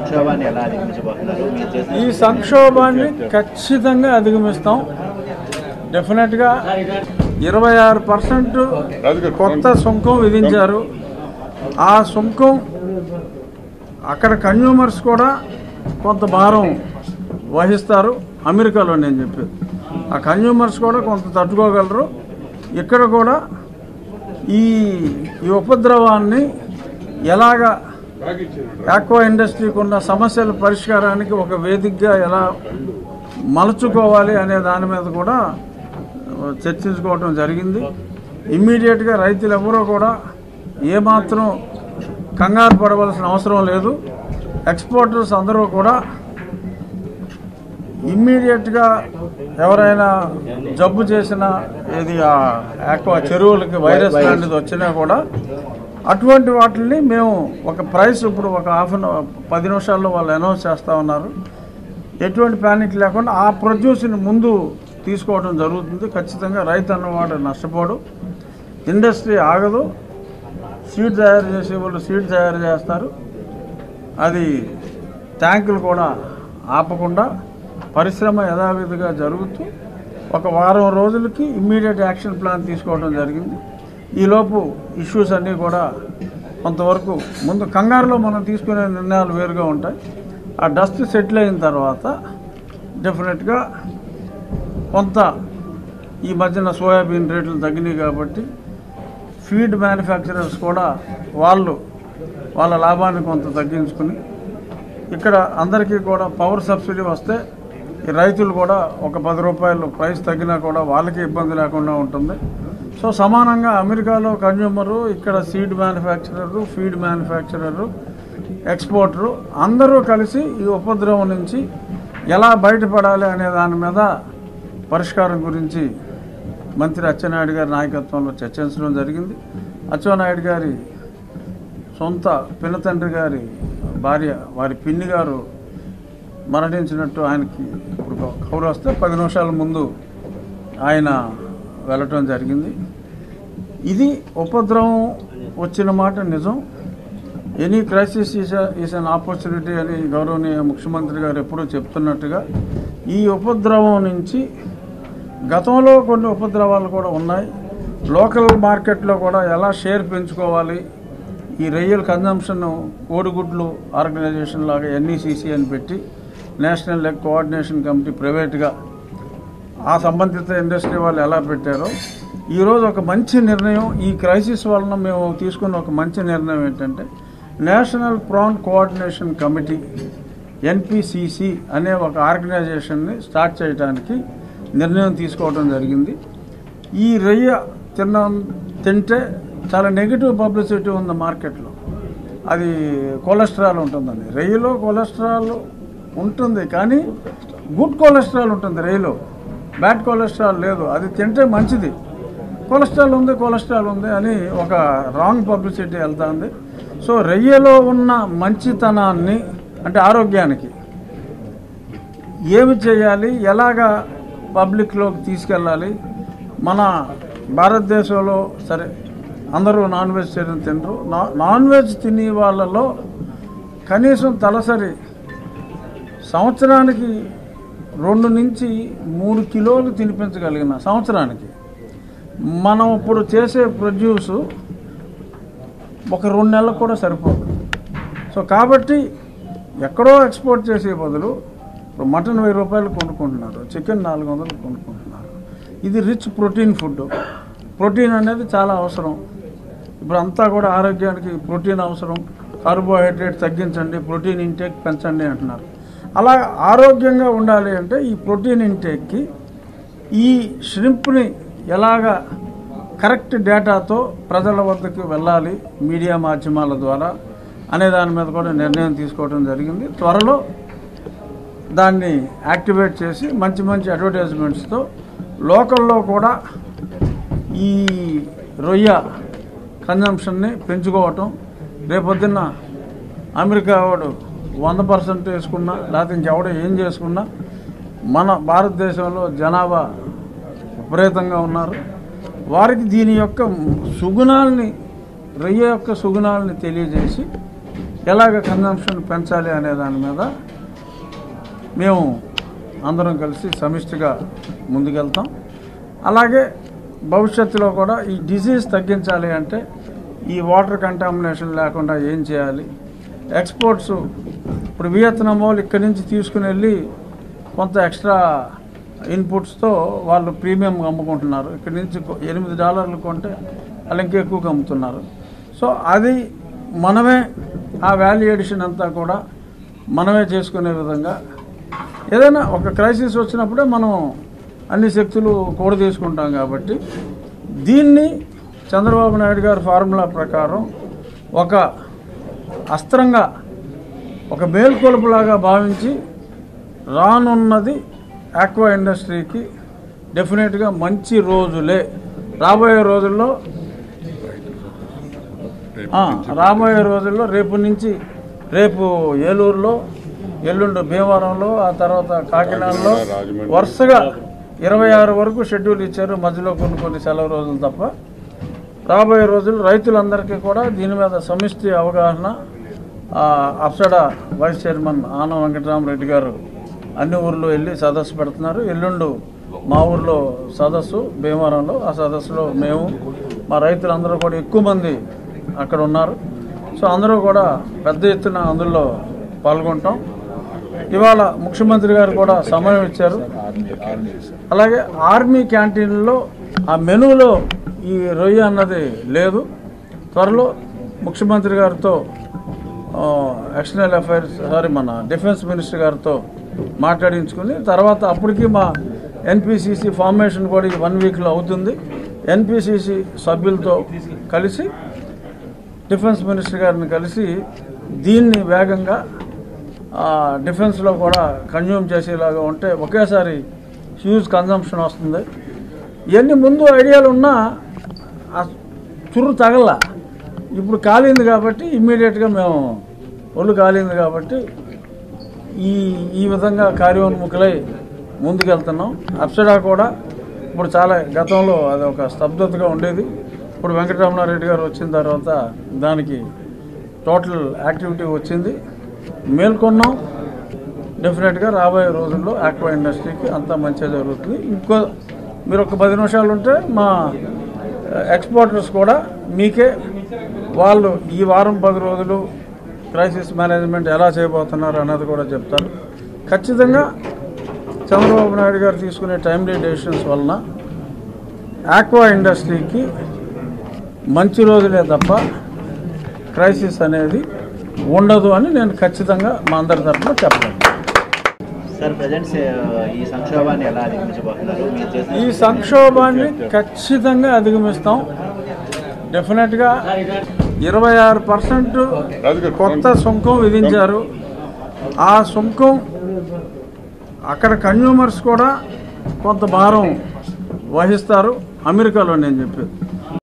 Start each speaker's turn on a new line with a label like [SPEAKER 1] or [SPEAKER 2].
[SPEAKER 1] సంక్షోభాన్ని ఎలా అధిగమించబోతున్నారు?
[SPEAKER 2] ఈ సంక్షోభాన్ని ఖచ్చితంగా అధిగమిస్తాం. డెఫినెట్గా 26% కొత్త సుంకం విధించారు. ఆ సుంకం అక్కడ కన్జ్యూమర్స్ కూడా కొంత భారం వహిస్తారు. అమెరికాలో నేను చెప్పేది, ఆ కన్జ్యూమర్స్ కూడా కొంత తట్టుకోగలరు. ఇక్కడ కూడా ఈ ఉపద్రవాన్ని ఎలాగా ఆక్వా ఇండస్ట్రీకి ఉన్న సమస్యల పరిష్కారానికి ఒక వేదికగా ఎలా మలుచుకోవాలి అనే దాని మీద కూడా చర్చించుకోవడం జరిగింది. ఇమ్మీడియట్గా రైతులు ఎవరూ కూడా ఏమాత్రం కంగారు పడవలసిన అవసరం లేదు. ఎక్స్పోర్టర్స్ అందరూ కూడా ఇమ్మీడియట్గా ఎవరైనా జబ్బు చేసిన ఏది ఆక్వా చెరువులకి వైరస్ లాంటిది వచ్చినా కూడా అటువంటి వాటిని మేము ఒక ప్రైస్ ఇప్పుడు ఒక 10 నిమిషాల్లో వాళ్ళు అనౌన్స్ చేస్తూ ఉన్నారు. ఎటువంటి ప్యానిక్ లేకుండా ఆ ప్రొడ్యూస్ని ముందు తీసుకోవడం జరుగుతుంది. ఖచ్చితంగా రైతు అన్నవాడు నష్టపోడు, ఇండస్ట్రీ ఆగదు. సీడ్ తయారు చేసే వాళ్ళు సీడ్ తయారు చేస్తారు. అది ట్యాంకులు కూడా ఆపకుండా పరిశ్రమ యథావిధిగా జరుగుతూ ఒక వారం రోజులకి ఇమ్మీడియట్ యాక్షన్ ప్లాన్ తీసుకోవడం జరిగింది. ఈలోపు ఇష్యూస్ అన్నీ కూడా కొంతవరకు ముందు కంగారులో మనం తీసుకునే నిర్ణయాలు వేరుగా ఉంటాయి. ఆ డస్ట్ సెటిల్ అయిన తర్వాత డెఫినెట్గా కొంత ఈ మధ్యన సోయాబీన్ రేట్లు తగ్గినాయి కాబట్టి ఫీడ్ మ్యానుఫ్యాక్చరర్స్ కూడా వాళ్ళ లాభాన్ని కొంత తగ్గించుకుని ఇక్కడ అందరికీ కూడా పవర్ సబ్సిడీ వస్తే ఈ రైతులు కూడా ఒక 10 రూపాయలు ప్రైస్ తగ్గినా కూడా వాళ్ళకి ఇబ్బంది లేకుండా ఉంటుంది. సో సమానంగా అమెరికాలో కన్జ్యూమరు, ఇక్కడ సీడ్ మ్యానుఫ్యాక్చరరు, ఫీడ్ మ్యానుఫ్యాక్చరరు, ఎక్స్పోర్టరు అందరూ కలిసి ఈ ఉపద్రవం నుంచి ఎలా బయటపడాలి అనే దాని మీద పరిష్కారం గురించి మంత్రి అచ్చెన్నాయుడు గారి నాయకత్వంలో చర్చించడం జరిగింది. అచ్చెన్నాయుడు గారి సొంత పినతండ్రి గారి భార్య, వారి పిన్ని గారు మరణించినట్టు ఆయనకి ఇప్పుడు కబురు వస్తే 10 నిమిషాల ముందు ఆయన వెళ్ళటం జరిగింది. ఇది ఉపద్రవం వచ్చిన మాట నిజం. Any crisis is an opportunity అని గౌరవనీయ ముఖ్యమంత్రి గారు ఎప్పుడూ చెప్తున్నట్టుగా ఈ ఉపద్రవం నుంచి గతంలో కొన్ని ఉపద్రవాలు కూడా ఉన్నాయి. లోకల్ మార్కెట్లో కూడా ఎలా షేర్ పెంచుకోవాలి, ఈ రొయ్యల కన్జంప్షన్ కోడిగుడ్లు ఆర్గనైజేషన్ లాగా ఎన్ఈసిసి అని పెట్టి నేషనల్ ఎగ్ కోఆర్డినేషన్ కమిటీ ప్రైవేట్గా ఆ సంబంధిత ఇండస్ట్రీ వాళ్ళు ఎలా పెట్టారో ఈరోజు ఒక మంచి నిర్ణయం, ఈ క్రైసిస్ వలన మేము తీసుకున్న ఒక మంచి నిర్ణయం ఏంటంటే national PRAN coordination committee NPCC అనే ఒక ఆర్గనైజేషన్ని స్టార్ట్ చేయడానికి నిర్ణయం తీసుకోవడం జరిగింది. ఈ రొయ్య తింటే చాలా నెగిటివ్ పబ్లిసిటీ ఉంది మార్కెట్లో. అది కొలెస్ట్రాల్ ఉంటుందండి. రొయ్యలో కొలెస్ట్రాల్ ఉంటుంది, కానీ గుడ్ కొలెస్ట్రాల్ ఉంటుంది రొయ్యలో, బ్యాడ్ కొలెస్ట్రాల్ లేదు. అది తింటే మంచిది. కొలెస్ట్రాల్ ఉంది అని ఒక రాంగ్ పబ్లిసిటీ వెళ్తుంది. సో రొయ్యలో ఉన్న మంచితనాన్ని అంటే ఆరోగ్యానికి ఏమి చేయాలి, ఎలాగా పబ్లిక్లోకి తీసుకెళ్ళాలి. మన భారతదేశంలో సరే అందరూ నాన్ వెజిటేరియన్ తినరు. నాన్ వెజ్ తినే వాళ్ళలో కనీసం తలసరి సంవత్సరానికి 2 నుంచి 3 కిలోలు తినిపించగలిగిన సంవత్సరానికి మనం ఇప్పుడు చేసే ప్రొడ్యూసు ఒక 2 నెలలకు కూడా సరిపోదు. సో కాబట్టి ఎక్కడో ఎక్స్పోర్ట్ చేసే బదులు ఇప్పుడు మటన్ 1000 రూపాయలు కొనుక్కుంటున్నారు, చికెన్ 400 కొనుక్కుంటున్నారు. ఇది రిచ్ ప్రోటీన్ ఫుడ్. ప్రోటీన్ అనేది చాలా అవసరం. ఇప్పుడు అంతా కూడా ఆరోగ్యానికి ప్రోటీన్ అవసరం. కార్బోహైడ్రేట్ తగ్గించండి, ప్రోటీన్ ఇంటేక్ పెంచండి అంటున్నారు. అలా ఆరోగ్యంగా ఉండాలి అంటే ఈ ప్రోటీన్ ఇంటేక్కి ఈ ష్రింప్ని ఎలాగా కరెక్ట్ డేటాతో ప్రజల వద్దకు వెళ్ళాలి మీడియా మాధ్యమాల ద్వారా అనే దాని మీద కూడా నిర్ణయం తీసుకోవడం జరిగింది. త్వరలో దాన్ని యాక్టివేట్ చేసి మంచి అడ్వర్టైజ్మెంట్స్తో లోకల్లో కూడా ఈ రొయ్య కన్జంప్షన్ని పెంచుకోవటం. రేపొద్దున్న అమెరికా వాడు 100% వేసుకున్నా లేకపోతే ఇంకెవడో ఏం చేసుకున్నా మన భారతదేశంలో జనాభా విపరీతంగా ఉన్నారు. వారికి దీని యొక్క సుగుణాలని, రొయ్య యొక్క సుగుణాలని తెలియజేసి ఎలాగ కన్జంప్షన్ పెంచాలి అనే దాని మీద మేము అందరం కలిసి సమిష్టిగా ముందుకెళ్తాం. అలాగే భవిష్యత్తులో కూడా ఈ డిసీజ్ తగ్గించాలి అంటే ఈ వాటర్ కంటామినేషన్ లేకుండా ఏం చేయాలి, ఎక్స్పోర్ట్స్ ఇప్పుడు వియత్నాం వాళ్ళు ఇక్కడి నుంచి తీసుకుని వెళ్ళి కొంత ఎక్స్ట్రా ఇన్పుట్స్తో వాళ్ళు ప్రీమియం అమ్ముకుంటున్నారు. ఇక్కడి నుంచి $8 కొంటే వాళ్ళు ఇంకా ఎక్కువగా అమ్ముతున్నారు. సో అది మనమే ఆ వాల్యూ ఎడిషన్ అంతా కూడా మనమే చేసుకునే విధంగా ఏదైనా ఒక క్రైసిస్ వచ్చినప్పుడే మనం అన్ని శక్తులు కూడ తీసుకుంటాం. కాబట్టి దీన్ని చంద్రబాబు నాయుడు గారి ఫార్ములా ప్రకారం ఒక అస్త్రంగా ఒక మేల్కొలుపులాగా భావించి రానున్నది ఆక్వా ఇండస్ట్రీకి డెఫినెట్గా మంచి రోజులే. రాబోయే రోజుల్లో రేపు ఏలూరులో, ఎల్లుండి భీమవరంలో, ఆ తర్వాత కాకినాడలో వరుసగా 26 వరకు షెడ్యూల్ ఇచ్చారు. మధ్యలో కొన్ని సెలవు రోజులు తప్ప. రాబోయే రోజులు రైతులందరికీ కూడా దీని మీద సమిష్టి అవగాహన. అప్సడా వైస్ చైర్మన్ ఆనం వెంకటరామరెడ్డి గారు అన్ని ఊర్లో వెళ్ళి సదస్సు పెడుతున్నారు. ఎల్లుండు మా ఊర్లో సదస్సు భీమవరంలో, ఆ సదస్సులో మేము మా రైతులందరూ కూడా ఎక్కువ మంది అక్కడ ఉన్నారు. సో అందరూ కూడా పెద్ద ఎత్తున అందులో పాల్గొంటాం. ఇవాళ ముఖ్యమంత్రి గారు కూడా సమయం ఇచ్చారు. అలాగే ఆర్మీ క్యాంటీన్లో ఆ మెనూలో ఈ రొయ్య అన్నది లేదు. త్వరలో ముఖ్యమంత్రి గారితో ఎక్స్టర్నల్ అఫైర్స్ మన డిఫెన్స్ మినిస్టర్ గారితో మాట్లాడించుకుని తర్వాత అప్పటికి మా ఎన్పిసిసి ఫార్మేషన్ కూడా ఈ 1 వీక్లో అవుతుంది. ఎన్పిసిసి సభ్యులతో కలిసి డిఫెన్స్ మినిస్టర్ గారిని కలిసి దీన్ని వేగంగా డిఫెన్స్లో కూడా కన్జ్యూమ్ చేసేలాగా ఉంటే ఒకేసారి హ్యూజ్ కన్జంప్షన్ వస్తుంది. ఇవన్నీ ముందు ఐడియాలు ఉన్నా చుర్రు తగల. ఇప్పుడు కాలింది కాబట్టి ఇమ్మీడియట్గా మేము ఒళ్ళు కాలింది కాబట్టి ఈ విధంగా కార్యోన్ముఖులై ముందుకెళ్తున్నాం. అప్సడా కూడా ఇప్పుడు చాలా గతంలో అది ఒక స్తబ్దతగా ఉండేది. ఇప్పుడు వెంకటరమణారెడ్డి గారు వచ్చిన తర్వాత దానికి టోటల్ యాక్టివిటీ వచ్చింది. మేల్కొన్నాం. డెఫినెట్గా రాబోయే రోజుల్లో ఆక్వా ఇండస్ట్రీకి అంతా మంచిగా జరుగుతుంది. ఇంకో మీరు ఒక 10 నిమిషాలు ఉంటే మా ఎక్స్పోర్టర్స్ కూడా మీకే వాళ్ళు ఈ వారం 10 రోజులు క్రైసిస్ మేనేజ్మెంట్ ఎలా చేయబోతున్నారు అన్నది కూడా చెప్తారు. ఖచ్చితంగా చంద్రబాబు నాయుడు గారు తీసుకునే టైమ్లీ డెసిషన్స్ వలన ఆక్వా ఇండస్ట్రీకి మంచి రోజులే తప్ప క్రైసిస్ అనేది ఉండదు అని నేను ఖచ్చితంగా మా అందరి తరఫున చెప్పగలను. ఈ సంక్షోభాన్ని ఖచ్చితంగా అధిగమిస్తాం. డెఫినెట్గా 26% కొత్త సుంకం విధించారు. ఆ సుంకం అక్కడ కన్జ్యూమర్స్ కూడా కొంత భారం వహిస్తారు. అమెరికాలో నేను చెప్పేది